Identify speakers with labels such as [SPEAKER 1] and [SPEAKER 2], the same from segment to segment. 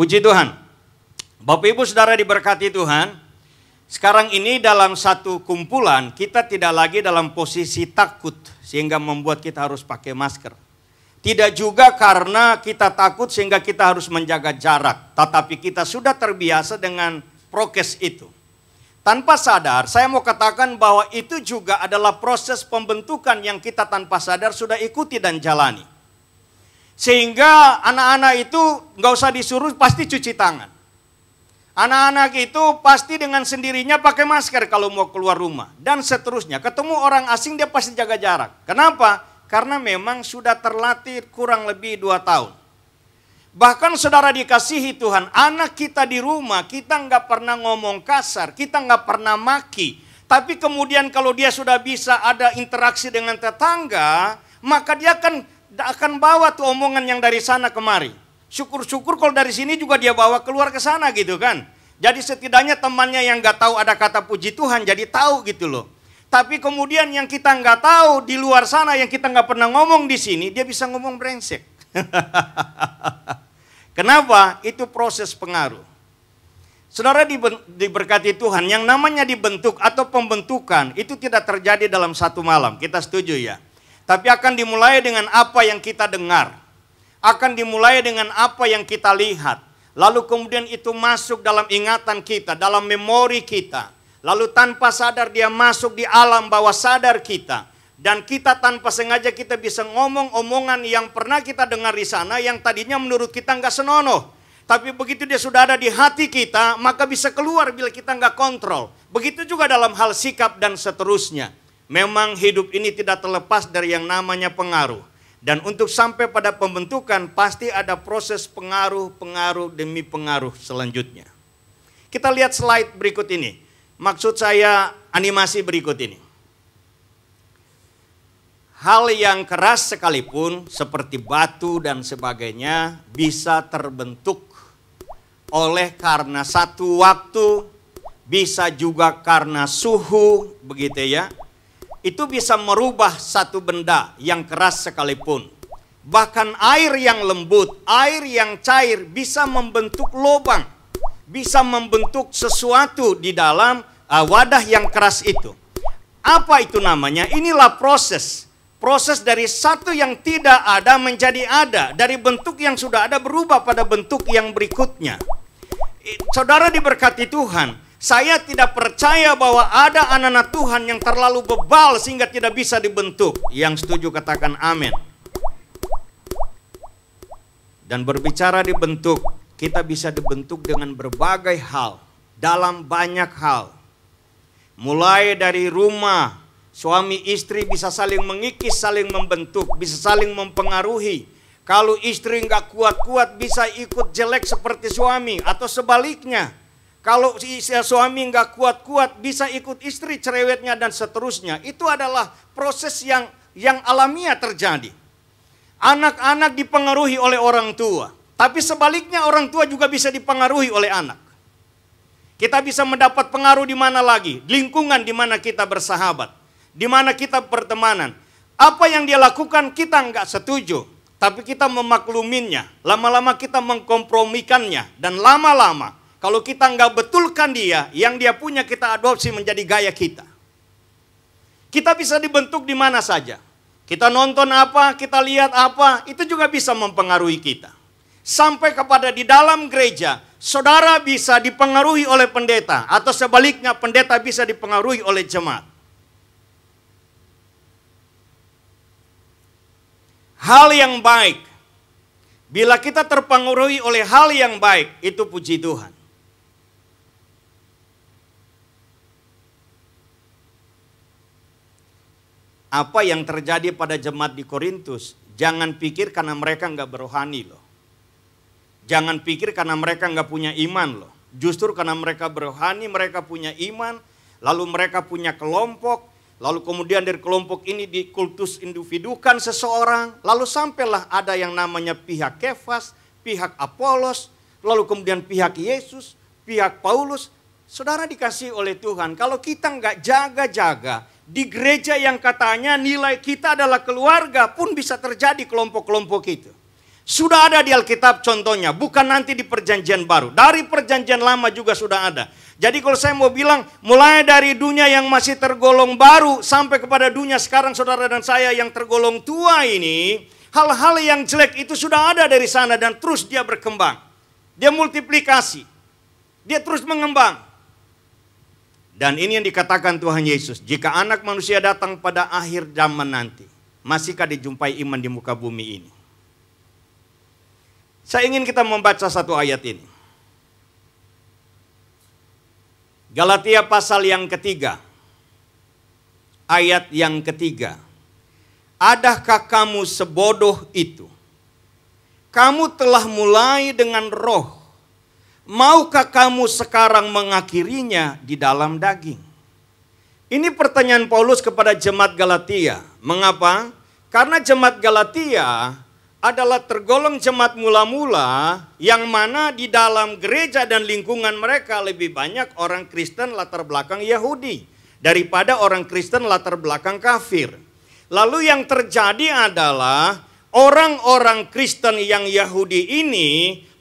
[SPEAKER 1] Puji Tuhan. Bapak Ibu Saudara diberkati Tuhan. Sekarang ini dalam satu kumpulan kita tidak lagi dalam posisi takut sehingga membuat kita harus pakai masker. Tidak juga karena kita takut sehingga kita harus menjaga jarak. Tetapi kita sudah terbiasa dengan prokes itu. Tanpa sadar, saya mau katakan bahwa itu juga adalah proses pembentukan yang kita tanpa sadar sudah ikuti dan jalani. Sehingga anak-anak itu nggak usah disuruh pasti cuci tangan. Anak-anak itu pasti dengan sendirinya pakai masker kalau mau keluar rumah. Dan seterusnya, ketemu orang asing dia pasti jaga jarak. Kenapa? Karena memang sudah terlatih kurang lebih 2 tahun. Bahkan saudara dikasihi Tuhan, anak kita di rumah, kita nggak pernah ngomong kasar, kita nggak pernah maki. Tapi kemudian kalau dia sudah bisa ada interaksi dengan tetangga, maka dia akan bawa tuh omongan yang dari sana kemari. Syukur-syukur kalau dari sini juga dia bawa keluar ke sana gitu kan. Jadi setidaknya temannya yang nggak tahu ada kata puji Tuhan jadi tahu gitu loh. Tapi kemudian yang kita nggak tahu di luar sana, yang kita nggak pernah ngomong di sini, dia bisa ngomong brengsek. Kenapa? Itu proses pengaruh. Saudara diberkati Tuhan, yang namanya dibentuk atau pembentukan itu tidak terjadi dalam satu malam. Kita setuju ya? Tapi akan dimulai dengan apa yang kita dengar. Akan dimulai dengan apa yang kita lihat. Lalu kemudian itu masuk dalam ingatan kita, dalam memori kita. Lalu tanpa sadar dia masuk di alam bawah sadar kita. Dan kita tanpa sengaja kita bisa ngomong omongan yang pernah kita dengar di sana yang tadinya menurut kita nggak senonoh. Tapi begitu dia sudah ada di hati kita, maka bisa keluar bila kita nggak kontrol. Begitu juga dalam hal sikap dan seterusnya. Memang hidup ini tidak terlepas dari yang namanya pengaruh. Dan untuk sampai pada pembentukan pasti ada proses pengaruh demi pengaruh selanjutnya. Kita lihat slide berikut ini. Maksud saya animasi berikut ini. Hal yang keras sekalipun seperti batu dan sebagainya bisa terbentuk oleh karena satu waktu, bisa juga karena suhu, begitu ya. Itu bisa merubah satu benda yang keras sekalipun. Bahkan air yang lembut, air yang cair bisa membentuk lubang, bisa membentuk sesuatu di dalam wadah yang keras itu. Apa itu namanya? Inilah proses. Proses dari satu yang tidak ada menjadi ada. Dari bentuk yang sudah ada berubah pada bentuk yang berikutnya. Saudara diberkati Tuhan. Saya tidak percaya bahwa ada anak-anak Tuhan yang terlalu bebal sehingga tidak bisa dibentuk. Yang setuju katakan amin. Dan berbicara dibentuk, kita bisa dibentuk dengan berbagai hal. Dalam banyak hal. Mulai dari rumah, suami istri bisa saling mengikis, saling membentuk, bisa saling mempengaruhi. Kalau istri nggak kuat-kuat bisa ikut jelek seperti suami atau sebaliknya. Kalau suami nggak kuat-kuat bisa ikut istri cerewetnya dan seterusnya. Itu adalah proses yang alamiah terjadi. Anak-anak dipengaruhi oleh orang tua. Tapi sebaliknya orang tua juga bisa dipengaruhi oleh anak. Kita bisa mendapat pengaruh di mana lagi? Lingkungan di mana kita bersahabat. Di mana kita pertemanan. Apa yang dia lakukan kita nggak setuju. Tapi kita memakluminya. Lama-lama kita mengkompromikannya. Dan lama-lama kalau kita nggak betulkan dia, yang dia punya kita adopsi menjadi gaya kita. Kita bisa dibentuk di mana saja. Kita nonton apa, kita lihat apa, itu juga bisa mempengaruhi kita. Sampai kepada di dalam gereja, saudara bisa dipengaruhi oleh pendeta. Atau sebaliknya pendeta bisa dipengaruhi oleh jemaat. Hal yang baik. Bila kita terpengaruhi oleh hal yang baik, itu puji Tuhan. Apa yang terjadi pada jemaat di Korintus, jangan pikir karena mereka nggak berohani loh. Jangan pikir karena mereka nggak punya iman loh. Justru karena mereka berohani, mereka punya iman, lalu mereka punya kelompok, lalu kemudian dari kelompok ini dikultus individukan seseorang, lalu sampailah ada yang namanya pihak Kefas, pihak Apolos, lalu kemudian pihak Yesus, pihak Paulus. Saudara dikasih oleh Tuhan, kalau kita nggak jaga-jaga, di gereja yang katanya nilai kita adalah keluarga pun bisa terjadi kelompok-kelompok itu. Sudah ada di Alkitab contohnya, bukan nanti di perjanjian baru. Dari perjanjian lama juga sudah ada. Jadi kalau saya mau bilang, mulai dari dunia yang masih tergolong baru sampai kepada dunia sekarang saudara dan saya yang tergolong tua ini, hal-hal yang jelek itu sudah ada dari sana dan terus dia berkembang. Dia multiplikasi. Dia terus mengembang. Dan ini yang dikatakan Tuhan Yesus, jika anak manusia datang pada akhir zaman nanti, masihkah dijumpai iman di muka bumi ini? Saya ingin kita membaca satu ayat ini. Galatia pasal yang ketiga, ayat yang ketiga. Adakah kamu sebodoh itu? Kamu telah mulai dengan roh. Maukah kamu sekarang mengakhirinya di dalam daging? Ini pertanyaan Paulus kepada jemaat Galatia. Mengapa? Karena jemaat Galatia adalah tergolong jemaat mula-mula yang mana di dalam gereja dan lingkungan mereka lebih banyak orang Kristen latar belakang Yahudi daripada orang Kristen latar belakang kafir. Lalu yang terjadi adalah orang-orang Kristen yang Yahudi ini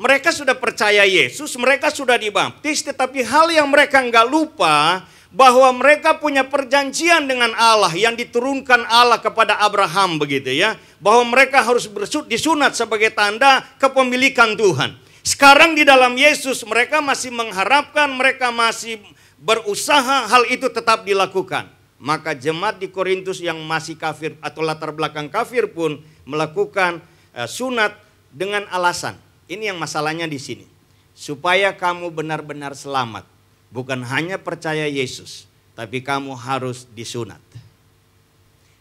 [SPEAKER 1] mereka sudah percaya Yesus, mereka sudah dibaptis, tetapi hal yang mereka nggak lupa bahwa mereka punya perjanjian dengan Allah yang diturunkan Allah kepada Abraham begitu ya. Bahwa mereka harus disunat sebagai tanda kepemilikan Tuhan. Sekarang di dalam Yesus mereka masih mengharapkan, mereka masih berusaha hal itu tetap dilakukan. Maka jemaat di Korintus yang masih kafir atau latar belakang kafir pun melakukan sunat dengan alasan. Ini yang masalahnya di sini. Supaya kamu benar-benar selamat. Bukan hanya percaya Yesus, tapi kamu harus disunat.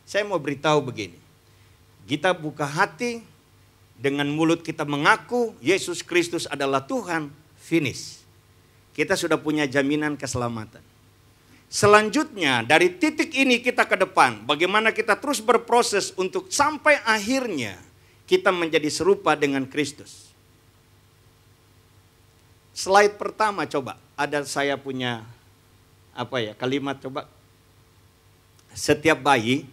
[SPEAKER 1] Saya mau beritahu begini. Kita buka hati, dengan mulut kita mengaku Yesus Kristus adalah Tuhan, finish. Kita sudah punya jaminan keselamatan. Selanjutnya dari titik ini kita ke depan, bagaimana kita terus berproses untuk sampai akhirnya kita menjadi serupa dengan Kristus. Slide pertama coba. Ada saya punya kalimat coba. Setiap bayi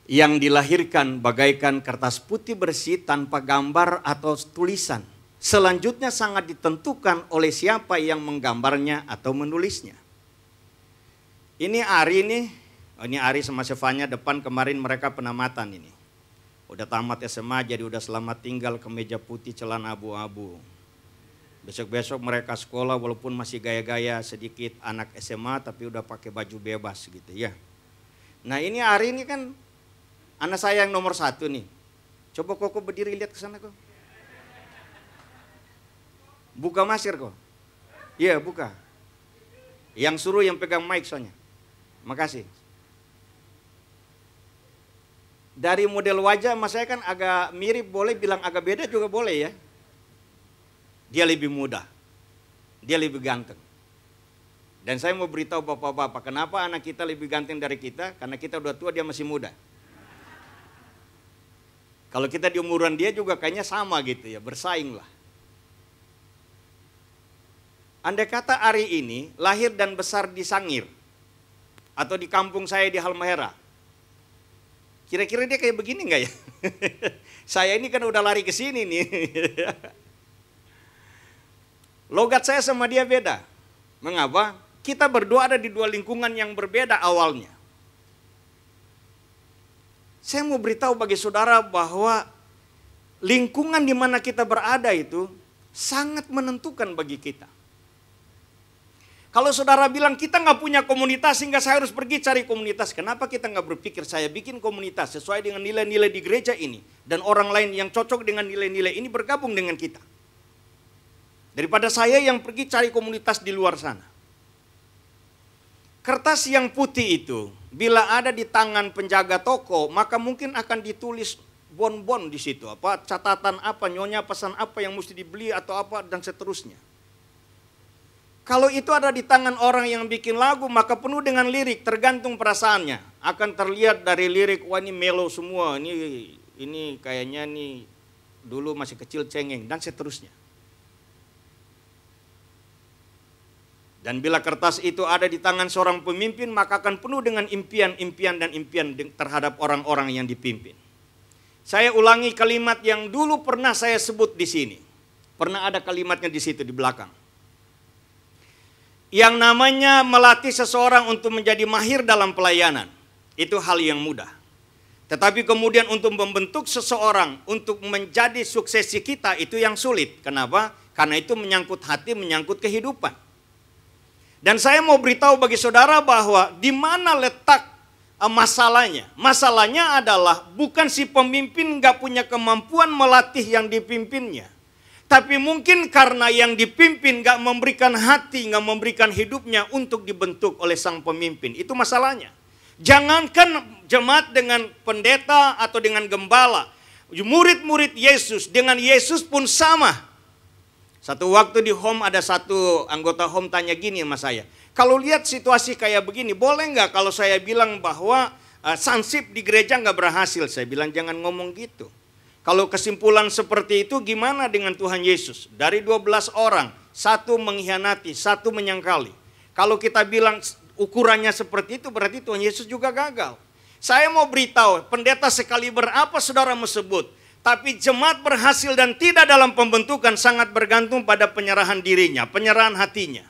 [SPEAKER 1] yang dilahirkan bagaikan kertas putih bersih tanpa gambar atau tulisan. Selanjutnya sangat ditentukan oleh siapa yang menggambarnya atau menulisnya. Ini Ari nih, ini Ari sama Sevanya depan kemarin mereka penamatan ini. Udah tamat SMA jadi udah selamat tinggal kemeja putih celana abu-abu. Besok-besok mereka sekolah walaupun masih gaya-gaya sedikit anak SMA tapi udah pakai baju bebas gitu ya. Nah ini hari ini kan anak saya yang nomor 1 nih. Coba kok berdiri lihat ke sana kok. Buka masker kok. Iya buka. Yang suruh yang pegang mic soalnya. Makasih. Dari model wajah sama saya kan agak mirip, boleh bilang agak beda juga boleh ya. Dia lebih muda, dia lebih ganteng. Dan saya mau beritahu bapak-bapak, kenapa anak kita lebih ganteng dari kita? Karena kita udah tua, dia masih muda. Kalau kita di umuran dia juga kayaknya sama gitu ya, bersaing lah. Andai kata Ari ini lahir dan besar di Sangir, atau di kampung saya di Halmahera, kira-kira dia kayak begini nggak ya? Saya ini kan udah lari ke sini nih. Logat saya sama dia beda. Mengapa? Kita berdua ada di dua lingkungan yang berbeda awalnya. Saya mau beritahu bagi saudara bahwa lingkungan di mana kita berada itu sangat menentukan bagi kita. Kalau saudara bilang kita nggak punya komunitas sehingga saya harus pergi cari komunitas. Kenapa kita nggak berpikir saya bikin komunitas sesuai dengan nilai-nilai di gereja ini. Dan orang lain yang cocok dengan nilai-nilai ini bergabung dengan kita. Daripada saya yang pergi cari komunitas di luar sana. Kertas yang putih itu, bila ada di tangan penjaga toko, maka mungkin akan ditulis bon-bon di situ. Apa catatan apa, nyonya pesan apa yang mesti dibeli atau apa dan seterusnya. Kalau itu ada di tangan orang yang bikin lagu, maka penuh dengan lirik, tergantung perasaannya. Akan terlihat dari lirik, wah ini melo semua, ini kayaknya nih dulu masih kecil cengeng dan seterusnya. Dan bila kertas itu ada di tangan seorang pemimpin, maka akan penuh dengan impian-impian dan impian terhadap orang-orang yang dipimpin. Saya ulangi kalimat yang dulu pernah saya sebut di sini. Pernah ada kalimatnya di situ di belakang. Yang namanya melatih seseorang untuk menjadi mahir dalam pelayanan, itu hal yang mudah. Tetapi kemudian untuk membentuk seseorang untuk menjadi suksesi kita, itu yang sulit. Kenapa? Karena itu menyangkut hati, menyangkut kehidupan. Dan saya mau beritahu bagi saudara bahwa di mana letak masalahnya. Masalahnya adalah bukan si pemimpin gak punya kemampuan melatih yang dipimpinnya. Tapi mungkin karena yang dipimpin gak memberikan hati, gak memberikan hidupnya untuk dibentuk oleh sang pemimpin. Itu masalahnya. Jangankan jemaat dengan pendeta atau dengan gembala. Murid-murid Yesus dengan Yesus pun sama. Satu waktu di home ada satu anggota home tanya gini sama saya. Kalau lihat situasi kayak begini, boleh nggak kalau saya bilang bahwa sansip di gereja nggak berhasil? Saya bilang jangan ngomong gitu. Kalau kesimpulan seperti itu gimana dengan Tuhan Yesus? Dari 12 orang, satu mengkhianati, satu menyangkali. Kalau kita bilang ukurannya seperti itu berarti Tuhan Yesus juga gagal. Saya mau beritahu, pendeta sekali berapa saudara mau sebut, tapi jemaat berhasil dan tidak dalam pembentukan sangat bergantung pada penyerahan dirinya, penyerahan hatinya.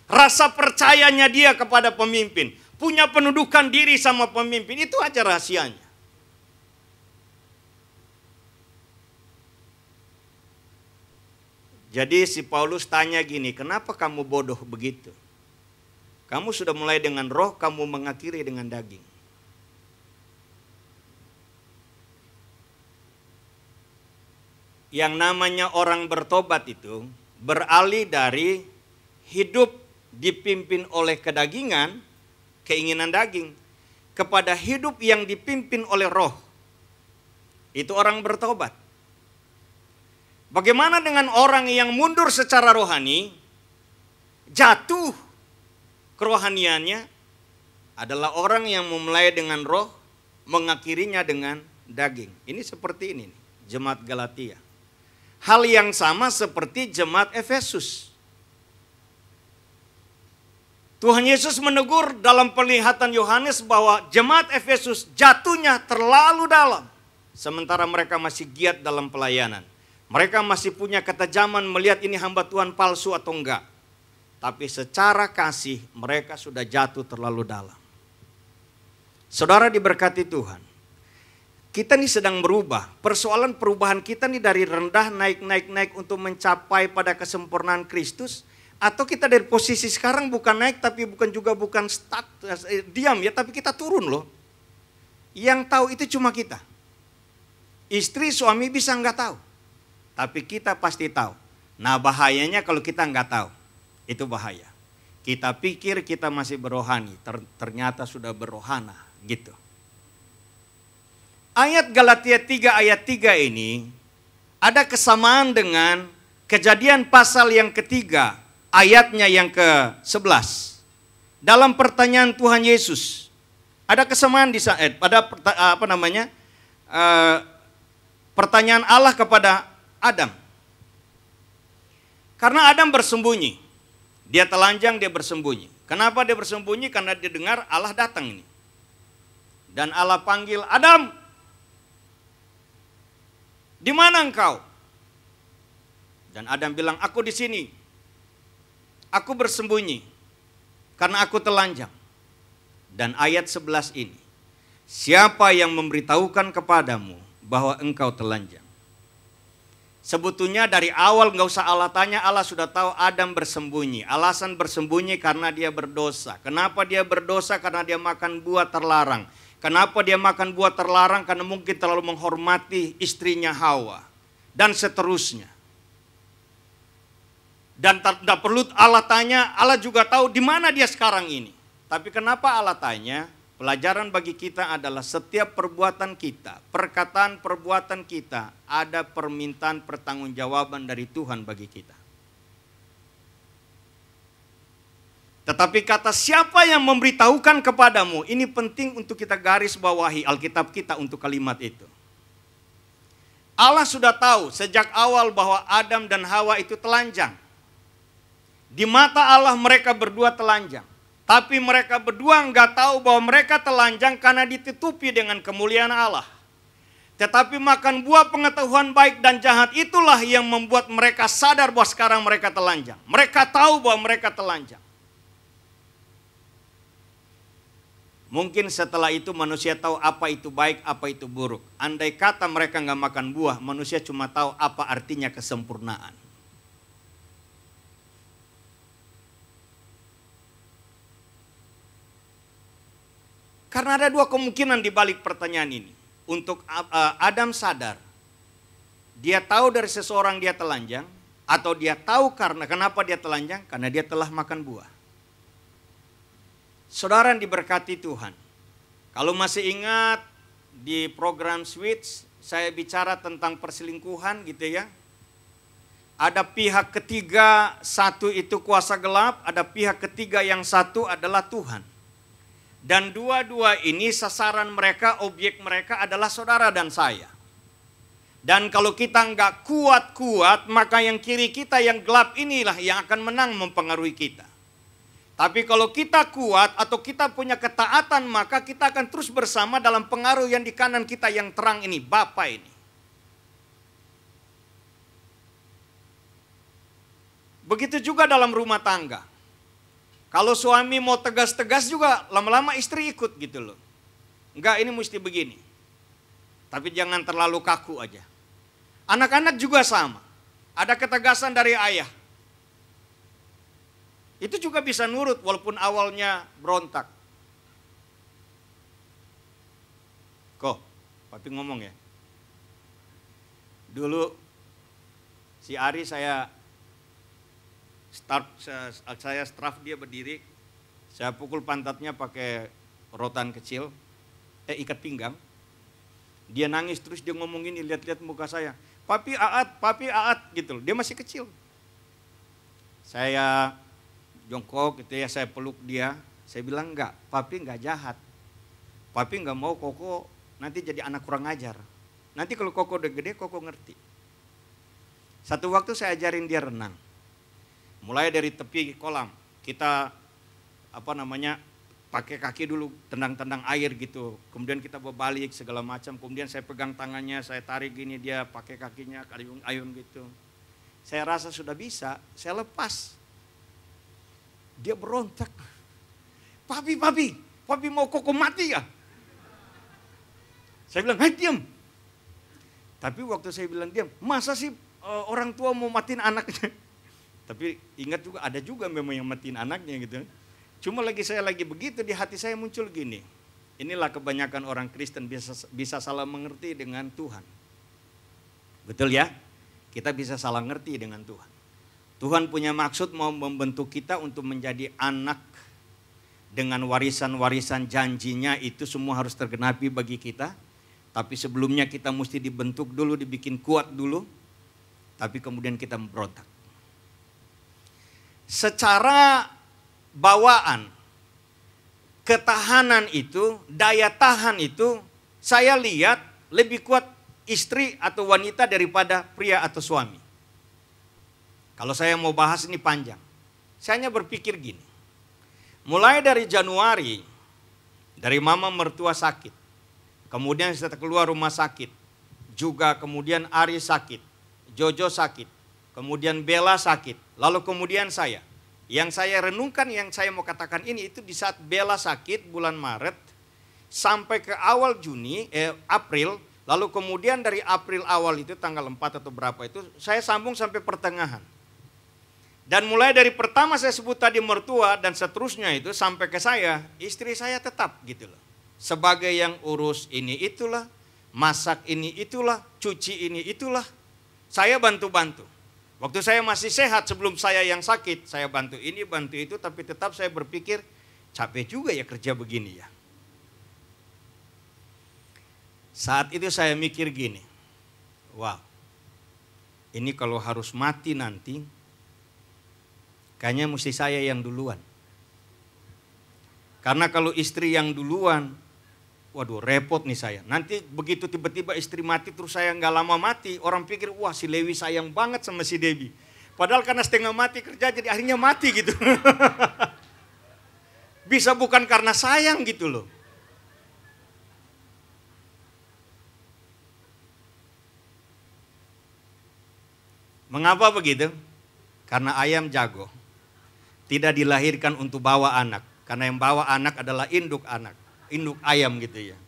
[SPEAKER 1] Rasa percayanya dia kepada pemimpin, punya pendudukan diri sama pemimpin, itu aja rahasianya. Jadi si Paulus tanya gini, kenapa kamu bodoh begitu? Kamu sudah mulai dengan roh, kamu mengakhiri dengan daging. Yang namanya orang bertobat itu beralih dari hidup dipimpin oleh kedagingan, keinginan daging, kepada hidup yang dipimpin oleh roh. Itu orang bertobat. Bagaimana dengan orang yang mundur secara rohani, jatuh kerohaniannya, adalah orang yang memulai dengan roh, mengakhirinya dengan daging. Ini seperti ini, jemaat Galatia. Hal yang sama seperti jemaat Efesus. Tuhan Yesus menegur dalam penglihatan Yohanes bahwa jemaat Efesus jatuhnya terlalu dalam. Sementara mereka masih giat dalam pelayanan. Mereka masih punya ketajaman melihat ini hamba Tuhan palsu atau enggak. Tapi secara kasih mereka sudah jatuh terlalu dalam. Saudara diberkati Tuhan. Kita ini sedang berubah. Persoalan perubahan kita ini dari rendah naik untuk mencapai pada kesempurnaan Kristus. Atau kita dari posisi sekarang bukan naik tapi bukan stuck, diam ya, tapi kita turun loh. Yang tahu itu cuma kita. Istri suami bisa nggak tahu, tapi kita pasti tahu. Nah bahayanya kalau kita nggak tahu, itu bahaya. Kita pikir kita masih berohani, ternyata sudah berohana gitu. Ayat Galatia 3 ayat 3 ini ada kesamaan dengan Kejadian pasal yang ketiga. Ayatnya yang ke-11. Dalam pertanyaan Tuhan Yesus. Ada kesamaan di saat pada pertanyaan Allah kepada Adam. Karena Adam bersembunyi. Dia telanjang, dia bersembunyi. Kenapa dia bersembunyi? Karena dia dengar Allah datang ini. Dan Allah panggil, Adam, di mana engkau? Dan Adam bilang, aku di sini. Aku bersembunyi karena aku telanjang. Dan ayat 11 ini. Siapa yang memberitahukan kepadamu bahwa engkau telanjang? Sebetulnya dari awal nggak usah Allah tanya, Allah sudah tahu Adam bersembunyi. Alasan bersembunyi karena dia berdosa. Kenapa dia berdosa? Karena dia makan buah terlarang. Kenapa dia makan buah terlarang? Karena mungkin terlalu menghormati istrinya Hawa. Dan seterusnya. Dan tidak perlu Allah tanya, Allah juga tahu di mana dia sekarang ini. Tapi kenapa Allah tanya? Pelajaran bagi kita adalah setiap perbuatan kita, perkataan perbuatan kita, ada permintaan pertanggungjawaban dari Tuhan bagi kita. Tetapi kata siapa yang memberitahukan kepadamu, ini penting untuk kita garis bawahi Alkitab kita untuk kalimat itu. Allah sudah tahu sejak awal bahwa Adam dan Hawa itu telanjang. Di mata Allah mereka berdua telanjang. Tapi mereka berdua enggak tahu bahwa mereka telanjang karena ditutupi dengan kemuliaan Allah. Tetapi makan buah pengetahuan baik dan jahat itulah yang membuat mereka sadar bahwa sekarang mereka telanjang. Mereka tahu bahwa mereka telanjang. Mungkin setelah itu manusia tahu apa itu baik, apa itu buruk. Andai kata mereka nggak makan buah, manusia cuma tahu apa artinya kesempurnaan. Karena ada dua kemungkinan di balik pertanyaan ini. Untuk Adam sadar, dia tahu dari seseorang dia telanjang, atau dia tahu kenapa dia telanjang, karena dia telah makan buah. Saudara yang diberkati Tuhan, kalau masih ingat di program Switch, saya bicara tentang perselingkuhan gitu ya. Ada pihak ketiga, satu itu kuasa gelap, ada pihak ketiga yang satu adalah Tuhan. Dan dua-dua ini sasaran mereka, objek mereka adalah saudara dan saya. Dan kalau kita nggak kuat-kuat, maka yang kiri kita yang gelap inilah yang akan menang mempengaruhi kita. Tapi kalau kita kuat atau kita punya ketaatan, maka kita akan terus bersama dalam pengaruh yang di kanan kita yang terang ini, Bapa ini. Begitu juga dalam rumah tangga. Kalau suami mau tegas-tegas juga, lama-lama istri ikut gitu loh. Enggak, ini mesti begini. Tapi jangan terlalu kaku aja. Anak-anak juga sama. Ada ketegasan dari ayah. Itu juga bisa nurut walaupun awalnya berontak. Kok, papi ngomong ya. Dulu si Ari saya straf dia berdiri, saya pukul pantatnya pakai rotan kecil, ikat pinggang. Dia nangis terus dia ngomong gini, lihat-lihat muka saya. Papi aat gitu loh. Dia masih kecil. Saya jongkok gitu ya, saya peluk dia. Saya bilang enggak, papi enggak jahat. Papi enggak mau Koko nanti jadi anak kurang ajar. Nanti kalau Koko udah gede, Koko ngerti. Satu waktu saya ajarin dia renang. Mulai dari tepi kolam, kita pakai kaki dulu, tendang-tendang air gitu. Kemudian kita berbalik segala macam. Kemudian saya pegang tangannya, saya tarik gini, dia pakai kakinya, ayun gitu. Saya rasa sudah bisa, saya lepas. Dia berontak. Papi mau Koko mati ya? Saya bilang, hai diam. Tapi waktu saya bilang diam, masa sih orang tua mau matiin anaknya? Tapi ingat juga ada juga memang yang matiin anaknya gitu. Cuma saya lagi begitu di hati saya muncul gini. Inilah kebanyakan orang Kristen bisa salah mengerti dengan Tuhan. Betul ya? Kita bisa salah ngerti dengan Tuhan. Tuhan punya maksud mau membentuk kita untuk menjadi anak dengan warisan-warisan janjinya itu semua harus tergenapi bagi kita. Tapi sebelumnya kita mesti dibentuk dulu, dibikin kuat dulu. Tapi kemudian kita memberontak. Secara bawaan, ketahanan itu, daya tahan itu, saya lihat lebih kuat istri atau wanita daripada pria atau suami. Kalau saya mau bahas ini panjang. Saya hanya berpikir gini. Mulai dari Januari, dari mama mertua sakit. Kemudian setelah keluar rumah sakit. Juga kemudian Ari sakit. Jojo sakit. Kemudian Bella sakit, lalu kemudian saya. Yang saya renungkan, yang saya mau katakan ini itu di saat Bella sakit bulan Maret sampai ke awal April, lalu kemudian dari April awal itu tanggal 4 atau berapa itu saya sambung sampai pertengahan. Dan mulai dari pertama saya sebut tadi mertua dan seterusnya itu sampai ke saya, istri saya tetap gitu loh. Sebagai yang urus ini itulah, masak ini itulah, cuci ini itulah, saya bantu-bantu. Waktu saya masih sehat sebelum saya yang sakit, saya bantu ini, bantu itu, tapi tetap saya berpikir capek juga ya kerja begini ya. Saat itu saya mikir gini, wow, ini kalau harus mati nanti, kayaknya mesti saya yang duluan. Karena kalau istri yang duluan, waduh repot nih saya. Nanti begitu tiba-tiba istri mati terus saya nggak lama mati. Orang pikir wah si Lewi sayang banget sama si Debbie. Padahal karena setengah mati kerja jadi akhirnya mati gitu. Bisa bukan karena sayang gitu loh. Mengapa begitu? Karena ayam jago tidak dilahirkan untuk bawa anak. Karena yang bawa anak adalah induk ayam gitu ya.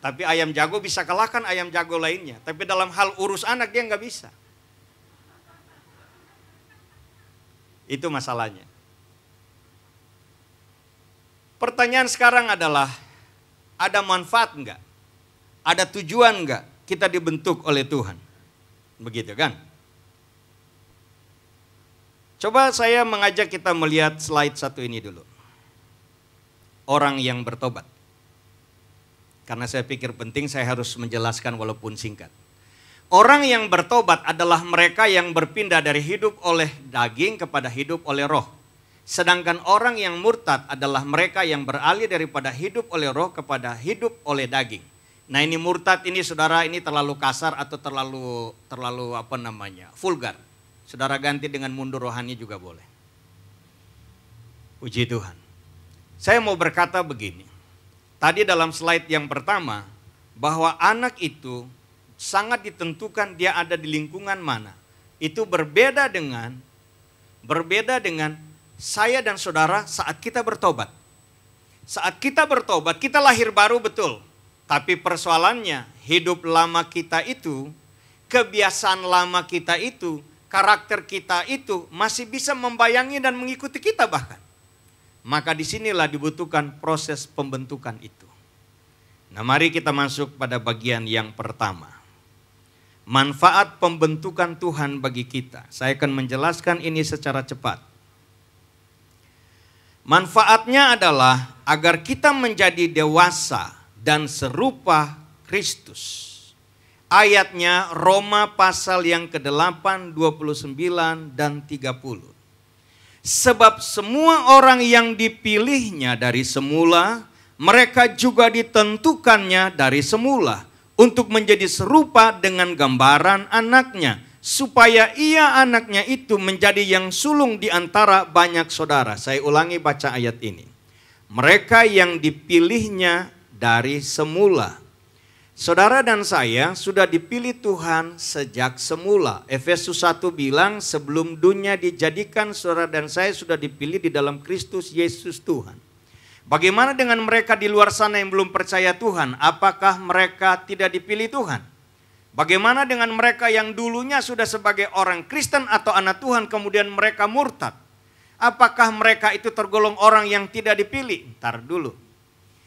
[SPEAKER 1] Tapi ayam jago bisa kalahkan ayam jago lainnya. Tapi dalam hal urus anak dia nggak bisa. Itu masalahnya. Pertanyaan sekarang adalah, ada manfaat enggak? Ada tujuan enggak kita dibentuk oleh Tuhan? Begitu kan? Coba saya mengajak kita melihat slide satu ini dulu. Orang yang bertobat. Karena saya pikir penting saya harus menjelaskan walaupun singkat. Orang yang bertobat adalah mereka yang berpindah dari hidup oleh daging kepada hidup oleh roh. Sedangkan orang yang murtad adalah mereka yang beralih daripada hidup oleh roh kepada hidup oleh daging. Nah ini murtad ini saudara, ini terlalu kasar atau terlalu vulgar. Saudara ganti dengan mundur rohani juga boleh. Puji Tuhan. Saya mau berkata begini. Tadi dalam slide yang pertama, bahwa anak itu sangat ditentukan dia ada di lingkungan mana. Itu berbeda dengan saya dan saudara saat kita bertobat. Saat kita bertobat, kita lahir baru betul. Tapi persoalannya, hidup lama kita itu, kebiasaan lama kita itu, karakter kita itu masih bisa membayangi dan mengikuti kita bahkan. Maka disinilah dibutuhkan proses pembentukan itu. Nah mari kita masuk pada bagian yang pertama. Manfaat pembentukan Tuhan bagi kita. Saya akan menjelaskan ini secara cepat. Manfaatnya adalah agar kita menjadi dewasa dan serupa Kristus. Ayatnya Roma pasal yang ke-8, 29 dan 30. Sebab semua orang yang dipilihnya dari semula, mereka juga ditentukannya dari semula untuk menjadi serupa dengan gambaran anaknya, supaya ia anaknya itu menjadi yang sulung di antara banyak saudara. Saya ulangi baca ayat ini. Mereka yang dipilihnya dari semula. Saudara dan saya sudah dipilih Tuhan sejak semula. Efesus 1 bilang sebelum dunia dijadikan saudara dan saya sudah dipilih di dalam Kristus Yesus Tuhan. Bagaimana dengan mereka di luar sana yang belum percaya Tuhan? Apakah mereka tidak dipilih Tuhan? Bagaimana dengan mereka yang dulunya sudah sebagai orang Kristen atau anak Tuhan kemudian mereka murtad? Apakah mereka itu tergolong orang yang tidak dipilih? Ntar dulu.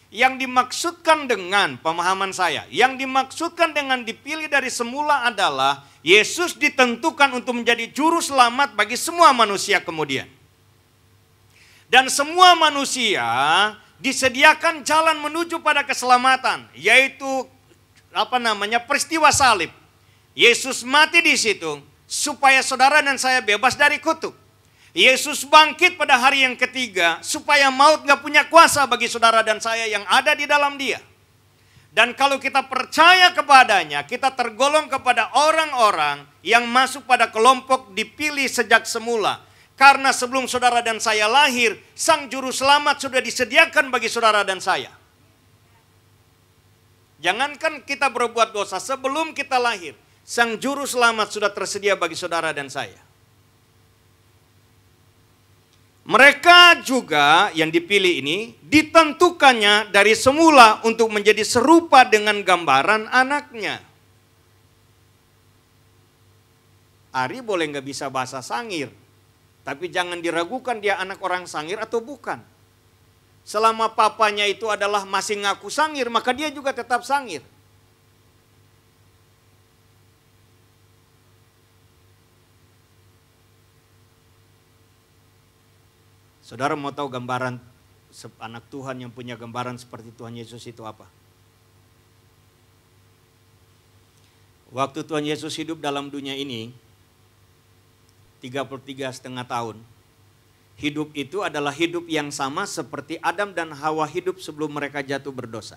[SPEAKER 1] Yang dimaksudkan dengan pemahaman saya, yang dimaksudkan dengan dipilih dari semula adalah Yesus ditentukan untuk menjadi juru selamat bagi semua manusia kemudian. Dan semua manusia disediakan jalan menuju pada keselamatan, yaitu peristiwa salib. Yesus mati di situ supaya saudara dan saya bebas dari kutuk. Yesus bangkit pada hari yang ketiga supaya maut gak punya kuasa bagi saudara dan saya yang ada di dalam dia. Dan kalau kita percaya kepadanya, kita tergolong kepada orang-orang yang masuk pada kelompok dipilih sejak semula. Karena sebelum saudara dan saya lahir, Sang Juru Selamat sudah disediakan bagi saudara dan saya. Jangankan kita berbuat dosa, sebelum kita lahir, Sang Juru Selamat sudah tersedia bagi saudara dan saya. Mereka juga yang dipilih ini ditentukannya dari semula untuk menjadi serupa dengan gambaran anaknya. Ari boleh nggak bisa bahasa Sangir, tapi jangan diragukan dia anak orang Sangir atau bukan. Selama papanya itu adalah masih ngaku Sangir, maka dia juga tetap Sangir. Saudara mau tahu gambaran anak Tuhan yang punya gambaran seperti Tuhan Yesus itu apa? Waktu Tuhan Yesus hidup dalam dunia ini, 33,5 tahun. Hidup itu adalah hidup yang sama seperti Adam dan Hawa hidup sebelum mereka jatuh berdosa.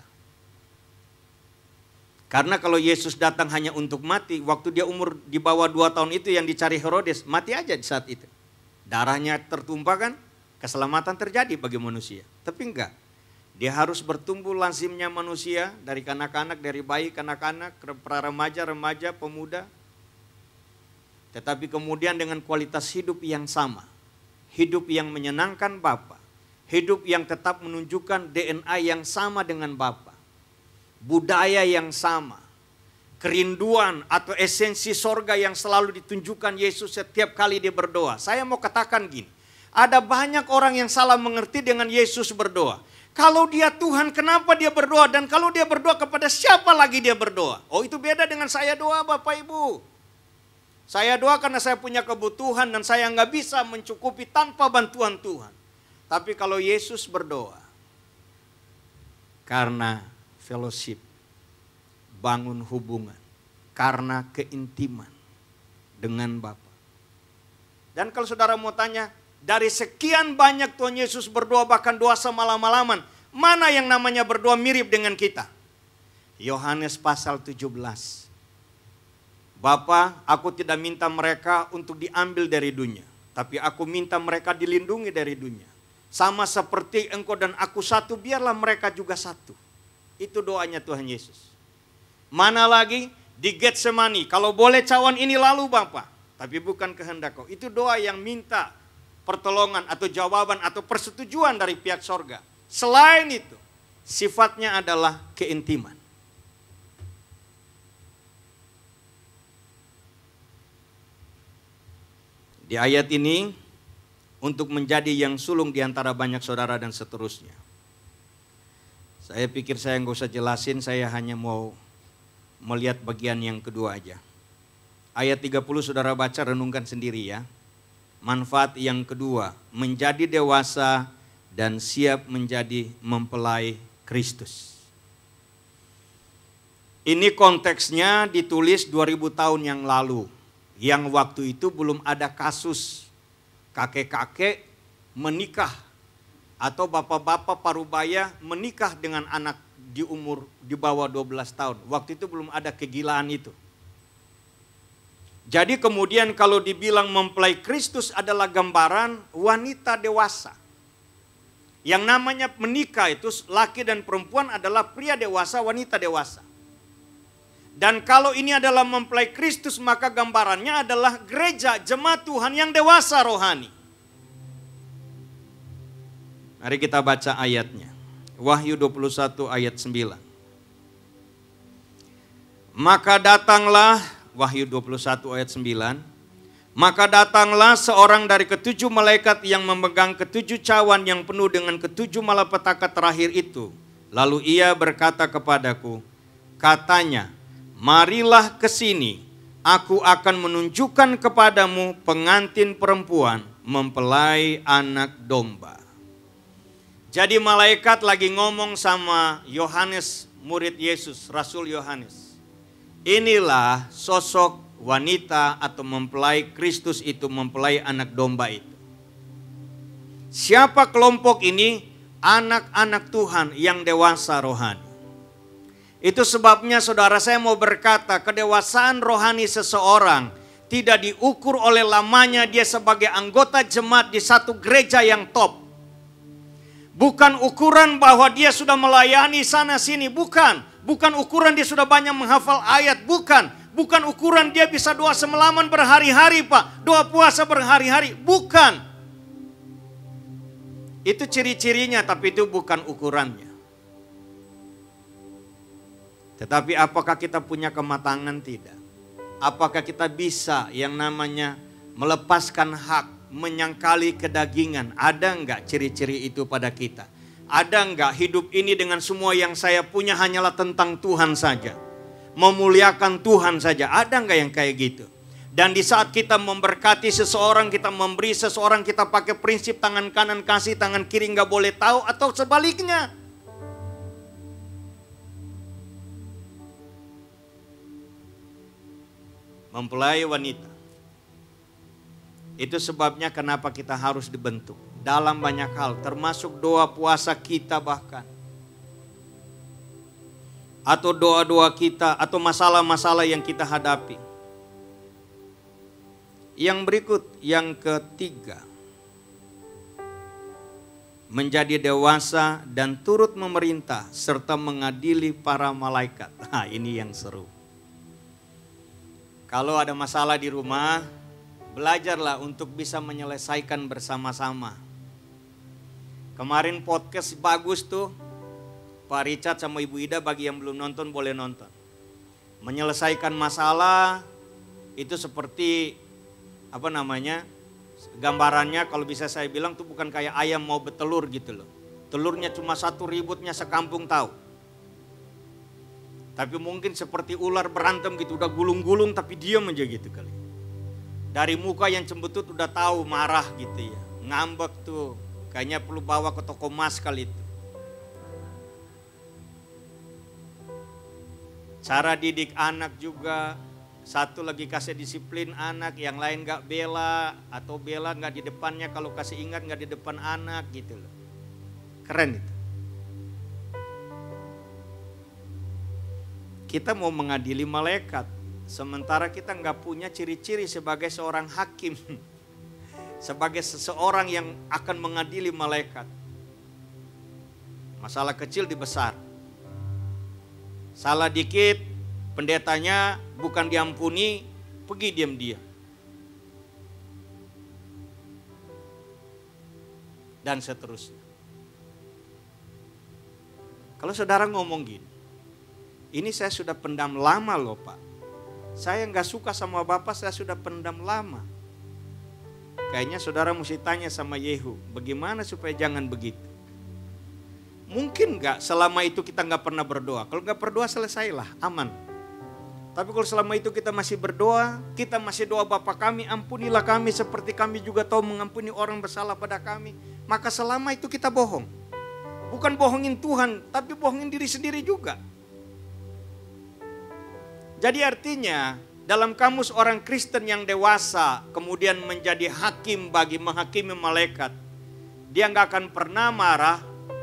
[SPEAKER 1] Karena kalau Yesus datang hanya untuk mati, waktu dia umur di bawah 2 tahun itu yang dicari Herodes, mati aja di saat itu. Darahnya tertumpah kan? Keselamatan terjadi bagi manusia. Tapi enggak. Dia harus bertumbuh lazimnya manusia dari kanak-kanak, dari bayi kanak-kanak, pra remaja, remaja, pemuda. tetapi kemudian dengan kualitas hidup yang sama. Hidup yang menyenangkan Bapa, hidup yang tetap menunjukkan DNA yang sama dengan Bapa, budaya yang sama, kerinduan atau esensi sorga yang selalu ditunjukkan Yesus setiap kali dia berdoa. Saya mau katakan gini, ada banyak orang yang salah mengerti dengan Yesus berdoa. Kalau dia Tuhan, kenapa dia berdoa? Dan kalau dia berdoa, kepada siapa lagi dia berdoa? Oh, itu beda dengan saya doa, Bapak Ibu. Saya doa karena saya punya kebutuhan dan saya nggak bisa mencukupi tanpa bantuan Tuhan. Tapi kalau Yesus berdoa, karena fellowship, bangun hubungan, karena keintiman dengan Bapa. Dan kalau saudara mau tanya, dari sekian banyak Tuhan Yesus berdoa, bahkan doa semalam-malaman, mana yang namanya berdoa mirip dengan kita? Yohanes pasal 17. Bapa, aku tidak minta mereka untuk diambil dari dunia, tapi aku minta mereka dilindungi dari dunia. Sama seperti engkau dan aku satu, biarlah mereka juga satu. Itu doanya Tuhan Yesus. Mana lagi? Di Getsemani, kalau boleh cawan ini lalu Bapa, tapi bukan kehendak kau. Itu doa yang minta pertolongan atau jawaban atau persetujuan dari pihak sorga. Selain itu, sifatnya adalah keintiman. Di ayat ini, untuk menjadi yang sulung di antara banyak saudara dan seterusnya. Saya pikir saya nggak usah jelasin, saya hanya mau melihat bagian yang kedua aja. Ayat 30 saudara baca, renungkan sendiri ya. Manfaat yang kedua, menjadi dewasa dan siap menjadi mempelai Kristus. Ini konteksnya ditulis 2000 tahun yang lalu. Yang waktu itu belum ada kasus kakek-kakek menikah atau bapak-bapak parubaya menikah dengan anak di umur di bawah 12 tahun. Waktu itu belum ada kegilaan itu. Jadi kemudian kalau dibilang mempelai Kristus adalah gambaran wanita dewasa. Yang namanya menikah itu laki dan perempuan adalah pria dewasa, wanita dewasa. Dan kalau ini adalah mempelai Kristus, maka gambarannya adalah gereja, jemaat Tuhan yang dewasa rohani. Mari kita baca ayatnya. Wahyu 21 ayat 9. Maka datanglah, Wahyu 21 ayat 9. Maka datanglah seorang dari ketujuh malaikat yang memegang ketujuh cawan yang penuh dengan ketujuh malapetaka terakhir itu. Lalu ia berkata kepadaku, katanya, marilah ke sini, aku akan menunjukkan kepadamu pengantin perempuan mempelai anak domba. Jadi malaikat lagi ngomong sama Yohanes, murid Yesus, Rasul Yohanes. Inilah sosok wanita atau mempelai Kristus itu, mempelai anak domba itu. Siapa kelompok ini? Anak-anak Tuhan yang dewasa rohani. Itu sebabnya saudara saya mau berkata, kedewasaan rohani seseorang tidak diukur oleh lamanya dia sebagai anggota jemaat di satu gereja yang top. Bukan ukuran bahwa dia sudah melayani sana sini, bukan. Bukan ukuran dia sudah banyak menghafal ayat, bukan. Bukan ukuran dia bisa doa semalaman berhari-hari Pak, doa puasa berhari-hari, bukan. Itu ciri-cirinya, tapi itu bukan ukurannya. Tetapi apakah kita punya kematangan? Tidak. Apakah kita bisa yang namanya melepaskan hak, menyangkali kedagingan? Ada enggak ciri-ciri itu pada kita? Ada enggak hidup ini dengan semua yang saya punya hanyalah tentang Tuhan saja? Memuliakan Tuhan saja. Ada enggak yang kayak gitu? Dan di saat kita memberkati seseorang, kita memberi seseorang, kita pakai prinsip tangan kanan kasih, tangan kiri enggak boleh tahu, atau sebaliknya? Mempelai wanita. Itu sebabnya kenapa kita harus dibentuk dalam banyak hal, termasuk doa puasa kita bahkan. Atau doa-doa kita, atau masalah-masalah yang kita hadapi. Yang berikut, yang ketiga. Menjadi dewasa dan turut memerintah serta mengadili para malaikat. Nah, ini yang seru. Kalau ada masalah di rumah, Belajarlah untuk bisa menyelesaikan bersama-sama. Kemarin podcast bagus tuh. Pak Richard sama Ibu Ida, bagi yang belum nonton boleh nonton. Menyelesaikan masalah itu seperti gambarannya kalau bisa saya bilang tuh bukan kayak ayam mau bertelur gitu loh. Telurnya cuma satu, ributnya sekampung tahu. Tapi mungkin seperti ular berantem gitu, udah gulung-gulung tapi diam aja gitu kali. Dari muka yang cembetut udah tahu marah gitu ya. Ngambek tuh, kayaknya perlu bawa ke toko emas kali itu. Cara didik anak juga, satu lagi kasih disiplin anak, yang lain gak bela, atau bela gak di depannya, kalau kasih ingat gak di depan anak gitu loh. Keren itu. Kita mau mengadili malaikat, sementara kita gak punya ciri-ciri sebagai seorang hakim. Sebagai seseorang yang akan mengadili malaikat. Masalah kecil dibesar. Salah dikit, pendetanya bukan diampuni, pergi diam-diam. Dan seterusnya. Kalau saudara ngomong gini, ini saya sudah pendam lama loh Pak. Saya gak suka sama Bapak, saya sudah pendam lama. Kayaknya saudara mesti tanya sama Yehu, bagaimana supaya jangan begitu. Mungkin gak selama itu kita gak pernah berdoa. Kalau gak berdoa selesailah, aman. Tapi kalau selama itu kita masih berdoa, kita masih doa Bapa kami, ampunilah kami seperti kami juga tahu mengampuni orang bersalah pada kami. Maka selama itu kita bohong. Bukan bohongin Tuhan, tapi bohongin diri sendiri juga. Jadi artinya dalam kamus orang Kristen yang dewasa kemudian menjadi hakim bagi menghakimi malaikat, dia gak akan pernah marah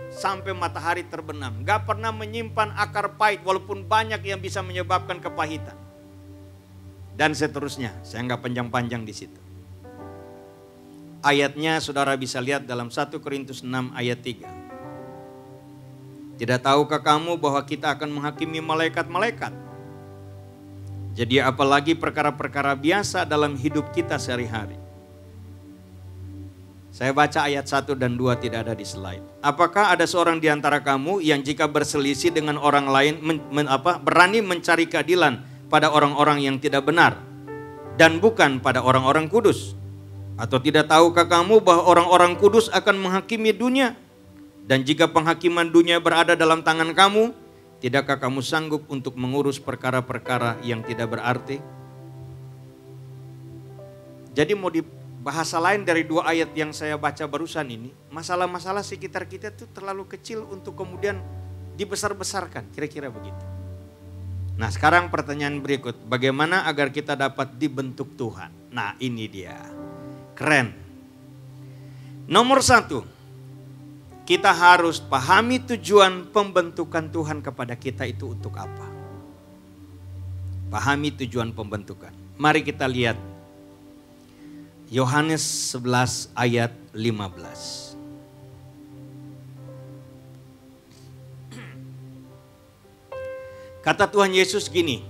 [SPEAKER 1] sampai matahari terbenam. Gak pernah menyimpan akar pahit walaupun banyak yang bisa menyebabkan kepahitan. Dan seterusnya, saya gak panjang-panjang di situ. Ayatnya saudara bisa lihat dalam 1 Korintus 6 ayat 3. Tidak tahukah kamu bahwa kita akan menghakimi malaikat-malaikat? Jadi apalagi perkara-perkara biasa dalam hidup kita sehari-hari. Saya baca ayat 1 dan 2 tidak ada di slide. Apakah ada seorang di antara kamu yang jika berselisih dengan orang lain berani mencari keadilan pada orang-orang yang tidak benar dan bukan pada orang-orang kudus? Atau tidak tahukah kamu bahwa orang-orang kudus akan menghakimi dunia? Dan jika penghakiman dunia berada dalam tangan kamu, tidakkah kamu sanggup untuk mengurus perkara-perkara yang tidak berarti? Jadi mau di bahasa lain dari 2 ayat yang saya baca barusan ini, masalah-masalah sekitar kita itu terlalu kecil untuk kemudian dibesar-besarkan, kira-kira begitu. Nah sekarang pertanyaan berikut, bagaimana agar kita dapat dibentuk Tuhan? Nah ini dia, keren. Nomor 1, kita harus pahami tujuan pembentukan Tuhan kepada kita itu untuk apa. Pahami tujuan pembentukan. Mari kita lihat Yohanes 11 ayat 15. Kata Tuhan Yesus gini,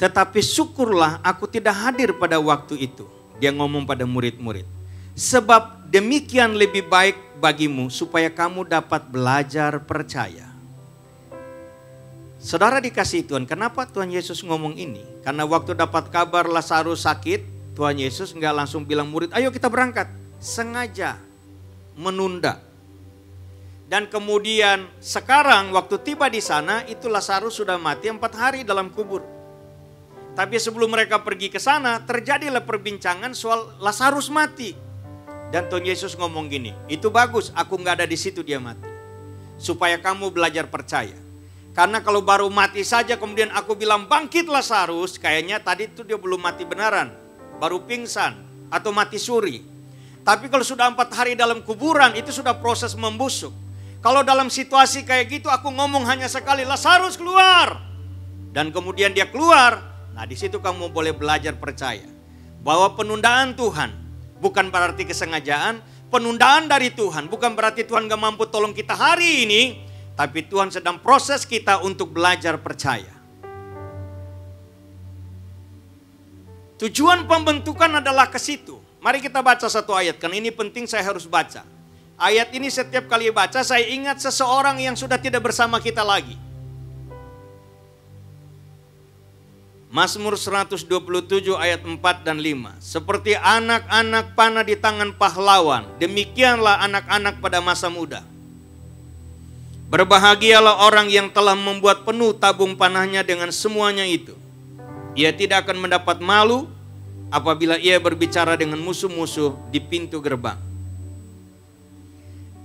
[SPEAKER 1] tetapi syukurlah aku tidak hadir pada waktu itu. Dia ngomong pada murid-murid. Sebab demikian lebih baik bagimu supaya kamu dapat belajar percaya. Saudara dikasihi Tuhan, kenapa Tuhan Yesus ngomong ini? Karena waktu dapat kabar Lazarus sakit, Tuhan Yesus enggak langsung bilang murid, ayo kita berangkat. Sengaja menunda. Dan kemudian sekarang waktu tiba di sana, itu Lazarus sudah mati 4 hari dalam kubur. Tapi sebelum mereka pergi ke sana, terjadilah perbincangan soal Lazarus mati. Dan Tuhan Yesus ngomong gini, itu bagus, aku nggak ada di situ dia mati. Supaya kamu belajar percaya. Karena kalau baru mati saja kemudian aku bilang bangkit Lazarus, kayaknya tadi itu dia belum mati benaran. Baru pingsan atau mati suri. Tapi kalau sudah 4 hari dalam kuburan itu sudah proses membusuk. Kalau dalam situasi kayak gitu aku ngomong hanya sekali, Lazarus keluar. Dan kemudian dia keluar, nah di situ kamu boleh belajar percaya. Bahwa penundaan Tuhan bukan berarti kesengajaan, penundaan dari Tuhan bukan berarti Tuhan gak mampu tolong kita hari ini, tapi Tuhan sedang proses kita untuk belajar percaya. Tujuan pembentukan adalah ke situ. Mari kita baca satu ayat, karena ini penting saya harus baca. Ayat ini setiap kali baca saya ingat seseorang yang sudah tidak bersama kita lagi. Mazmur 127 ayat 4 dan 5. Seperti anak-anak panah di tangan pahlawan, demikianlah anak-anak pada masa muda. Berbahagialah orang yang telah membuat penuh tabung panahnya dengan semuanya itu. Ia tidak akan mendapat malu apabila ia berbicara dengan musuh-musuh di pintu gerbang.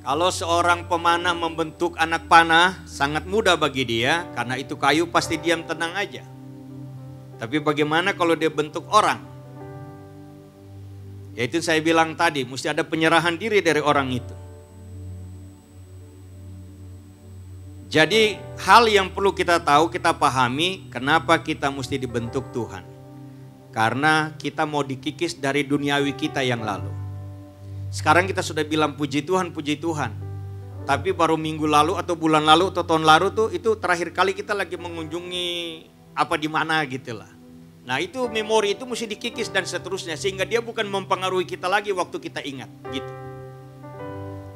[SPEAKER 1] Kalau seorang pemanah membentuk anak panah, sangat mudah bagi dia, karena itu kayu pasti diam tenang aja. Tapi bagaimana kalau dia bentuk orang? Yaitu saya bilang tadi, mesti ada penyerahan diri dari orang itu. Jadi hal yang perlu kita tahu, kita pahami kenapa kita mesti dibentuk Tuhan. Karena kita mau dikikis dari duniawi kita yang lalu. Sekarang kita sudah bilang puji Tuhan, puji Tuhan. Tapi baru minggu lalu atau bulan lalu atau tahun lalu tuh itu terakhir kali kita lagi mengunjungi apa di mana gitu lah. Nah itu memori itu mesti dikikis dan seterusnya. Sehingga dia bukan mempengaruhi kita lagi waktu kita ingat gitu.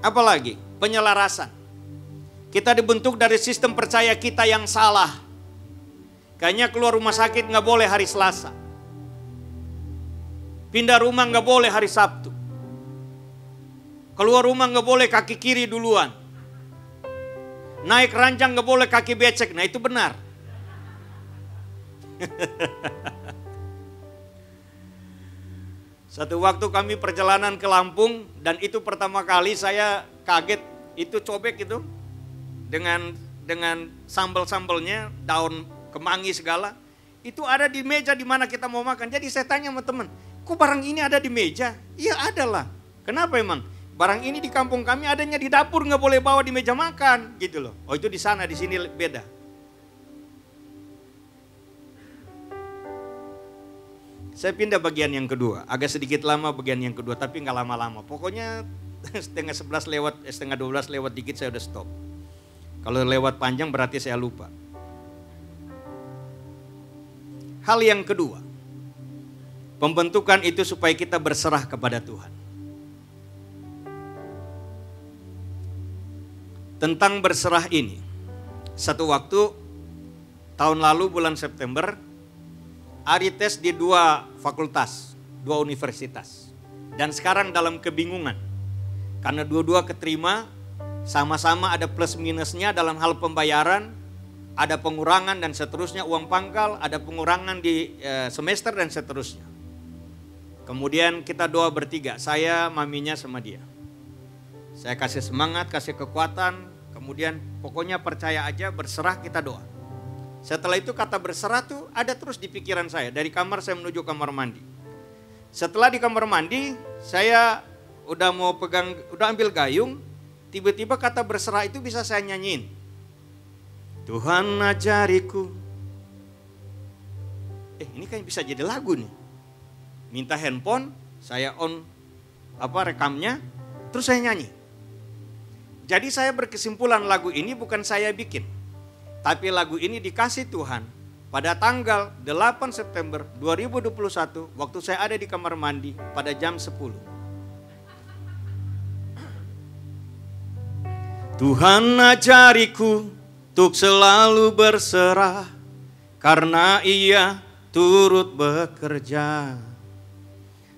[SPEAKER 1] Apalagi penyelarasan. Kita dibentuk dari sistem percaya kita yang salah. Kayaknya keluar rumah sakit nggak boleh hari Selasa. Pindah rumah nggak boleh hari Sabtu. Keluar rumah nggak boleh kaki kiri duluan. Naik ranjang nggak boleh kaki becek. Nah itu benar. Satu waktu kami perjalanan ke Lampung dan itu pertama kali saya kaget itu cobek itu. Dengan sambal-sambalnya, daun kemangi segala, itu ada di meja di mana kita mau makan. Jadi saya tanya sama teman, kok barang ini ada di meja? Iya ada lah. Kenapa emang? Barang ini di kampung kami adanya di dapur, nggak boleh bawa di meja makan, gitu loh. Oh itu di sana, di sini beda. Saya pindah bagian yang kedua, agak sedikit lama bagian yang kedua, tapi nggak lama-lama. Pokoknya setengah 12 lewat dikit saya udah stop. Kalau lewat panjang berarti saya lupa. Hal yang kedua, pembentukan itu supaya kita berserah kepada Tuhan. Tentang berserah ini, satu waktu tahun lalu bulan September, Ari tes di 2 fakultas, 2 universitas. Dan sekarang dalam kebingungan, karena dua-dua keterima, sama-sama ada plus minusnya dalam hal pembayaran, ada pengurangan dan seterusnya, uang pangkal, ada pengurangan di semester dan seterusnya. Kemudian kita doa bertiga, saya, maminya sama dia. Saya kasih semangat, kasih kekuatan, kemudian pokoknya percaya aja, berserah, kita doa. Setelah itu kata berserah tuh ada terus di pikiran saya, dari kamar saya menuju kamar mandi. Setelah di kamar mandi, saya udah ambil gayung, tiba-tiba kata berserah itu bisa saya nyanyiin. Tuhan ajariku. Ini kan bisa jadi lagu nih. Minta handphone, saya on rekamnya, terus saya nyanyi. Jadi saya berkesimpulan lagu ini bukan saya bikin. Tapi lagu ini dikasih Tuhan pada tanggal 8 September 2021 waktu saya ada di kamar mandi pada jam 10. Tuhan ajariku untuk selalu berserah, karena Ia turut bekerja.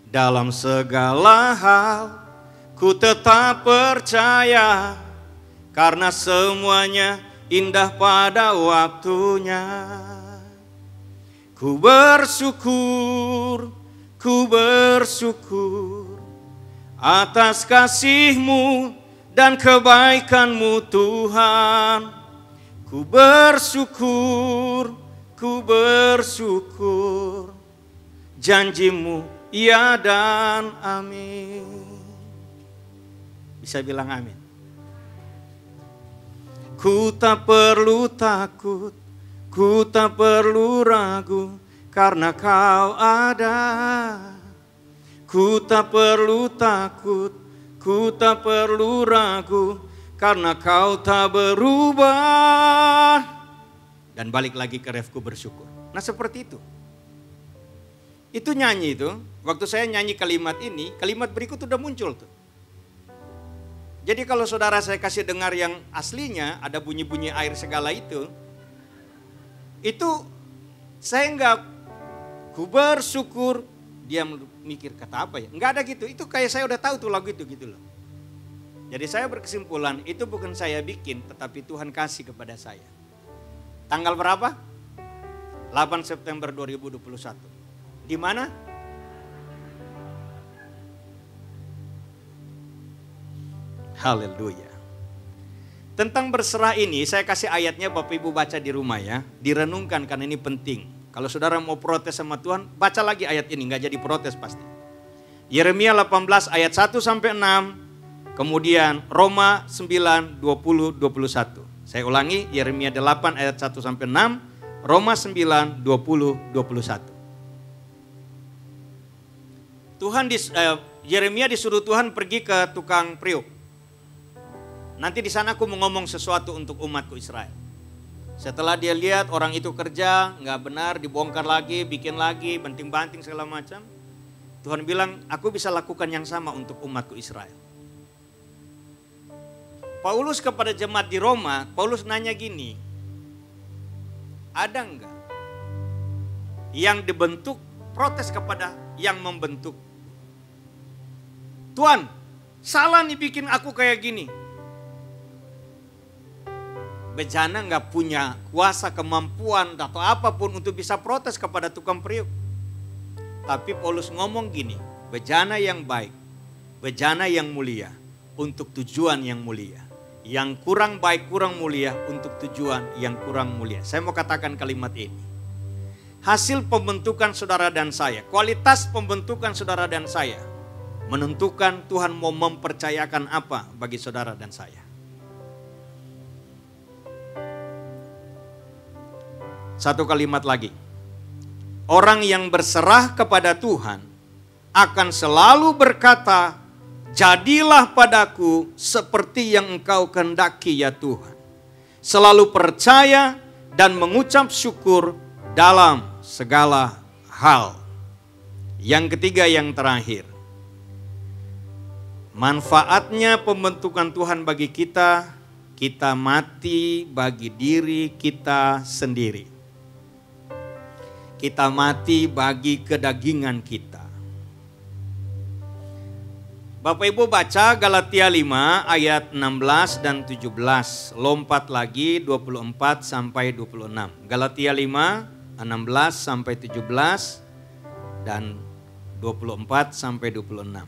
[SPEAKER 1] Dalam segala hal ku tetap percaya, karena semuanya indah pada waktunya. Ku bersyukur atas kasih-Mu dan kebaikan-Mu Tuhan. Ku bersyukur, janji-Mu ya dan amin. Bisa bilang amin. Ku tak perlu takut, ku tak perlu ragu, karena Kau ada. Ku tak perlu takut, ku tak perlu ragu, karena Kau tak berubah. Dan balik lagi ke refku bersyukur. Nah seperti itu. Itu nyanyi itu, waktu saya nyanyi kalimat ini, kalimat berikut udah muncul tuh. Jadi kalau saudara saya kasih dengar yang aslinya, ada bunyi-bunyi air segala itu saya enggak bersyukur, dia mikir kata apa ya, enggak ada gitu. Itu kayak saya udah tahu tuh lagu itu gitu loh. Jadi saya berkesimpulan, itu bukan saya bikin, tetapi Tuhan kasih kepada saya. Tanggal berapa? 8 September 2021. Di mana? Haleluya. Tentang berserah ini, saya kasih ayatnya Bapak Ibu baca di rumah ya. Direnungkan karena ini penting. Kalau saudara mau protes sama Tuhan, baca lagi ayat ini, nggak jadi protes pasti. Yeremia 18 ayat 1 sampai 6, kemudian Roma 9, 20, 21. Saya ulangi, Yeremia 8 ayat 1 sampai 6, Roma 9, 20, 21. Yeremia disuruh Tuhan pergi ke tukang priuk. Nanti di sana aku mau ngomong sesuatu untuk umatku Israel. Setelah dia lihat orang itu kerja, nggak benar, dibongkar lagi, bikin lagi, banting-banting segala macam. Tuhan bilang, aku bisa lakukan yang sama untuk umatku Israel. Paulus kepada jemaat di Roma, Paulus nanya gini, ada enggak yang dibentuk protes kepada yang membentuk? Tuhan, salah nih bikin aku kayak gini. Bejana nggak punya kuasa, kemampuan atau apapun untuk bisa protes kepada tukang priuk. Tapi Paulus ngomong gini, bejana yang baik, bejana yang mulia untuk tujuan yang mulia. Yang kurang baik, kurang mulia untuk tujuan yang kurang mulia. Saya mau katakan kalimat ini. Hasil pembentukan saudara dan saya, kualitas pembentukan saudara dan saya, menentukan Tuhan mau mempercayakan apa bagi saudara dan saya. Satu kalimat lagi. Orang yang berserah kepada Tuhan akan selalu berkata, jadilah padaku seperti yang Engkau kehendaki ya Tuhan. Selalu percaya dan mengucap syukur dalam segala hal. Yang ketiga, yang terakhir. Manfaatnya pembentukan Tuhan bagi kita, kita mati bagi diri kita sendiri. Kita mati bagi kedagingan kita. Bapak Ibu baca Galatia 5 ayat 16 dan 17. Lompat lagi 24 sampai 26. Galatia 5, 16 sampai 17 dan 24 sampai 26.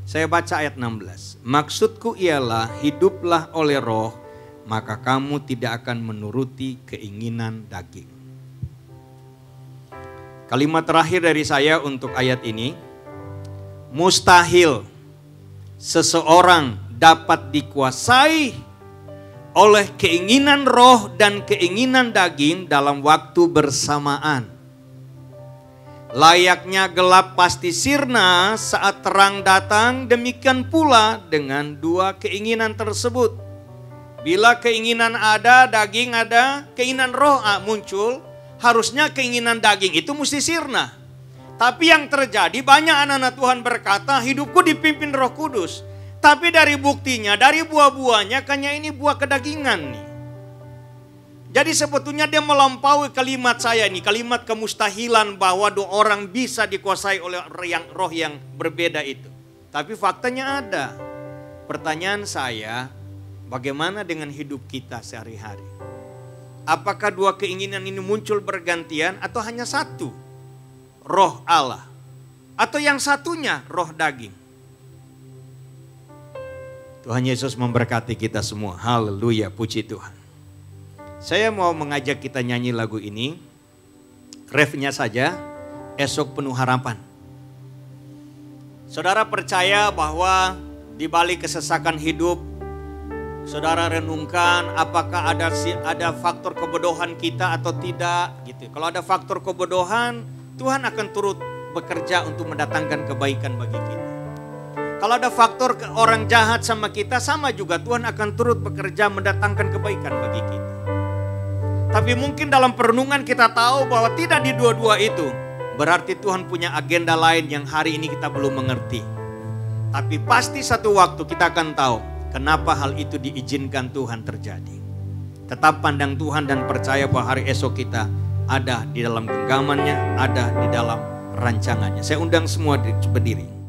[SPEAKER 1] Saya baca ayat 16. Maksudku ialah hiduplah oleh roh, maka kamu tidak akan menuruti keinginan daging. Kalimat terakhir dari saya untuk ayat ini. Mustahil seseorang dapat dikuasai oleh keinginan roh dan keinginan daging dalam waktu bersamaan. Layaknya gelap pasti sirna saat terang datang, demikian pula dengan dua keinginan tersebut. Bila keinginan ada, daging ada, keinginan roh muncul, harusnya keinginan daging itu mesti sirna. Tapi yang terjadi banyak anak-anak Tuhan berkata, hidupku dipimpin Roh Kudus. Tapi dari buktinya, dari buah-buahnya, kayaknya ini buah kedagingan nih. Jadi sebetulnya dia melampaui kalimat saya ini, kalimat kemustahilan bahwa dua orang bisa dikuasai oleh roh yang berbeda itu. Tapi faktanya ada. Pertanyaan saya, bagaimana dengan hidup kita sehari-hari? Apakah dua keinginan ini muncul bergantian atau hanya satu? Roh Allah. Atau yang satunya roh daging? Tuhan Yesus memberkati kita semua. Haleluya, puji Tuhan. Saya mau mengajak kita nyanyi lagu ini. Refnya saja, esok penuh harapan. Saudara percaya bahwa di balik kesesakan hidup, saudara renungkan apakah ada faktor kebodohan kita atau tidak gitu. Kalau ada faktor kebodohan, Tuhan akan turut bekerja untuk mendatangkan kebaikan bagi kita. Kalau ada faktor orang jahat sama kita, sama juga Tuhan akan turut bekerja mendatangkan kebaikan bagi kita. Tapi mungkin dalam perenungan kita tahu bahwa tidak di dua-dua itu berarti Tuhan punya agenda lain yang hari ini kita belum mengerti. Tapi pasti satu waktu kita akan tahu kenapa hal itu diizinkan Tuhan terjadi. Tetap pandang Tuhan dan percaya bahwa hari esok kita ada di dalam genggamannya, ada di dalam rancangannya. Saya undang semua berdiri.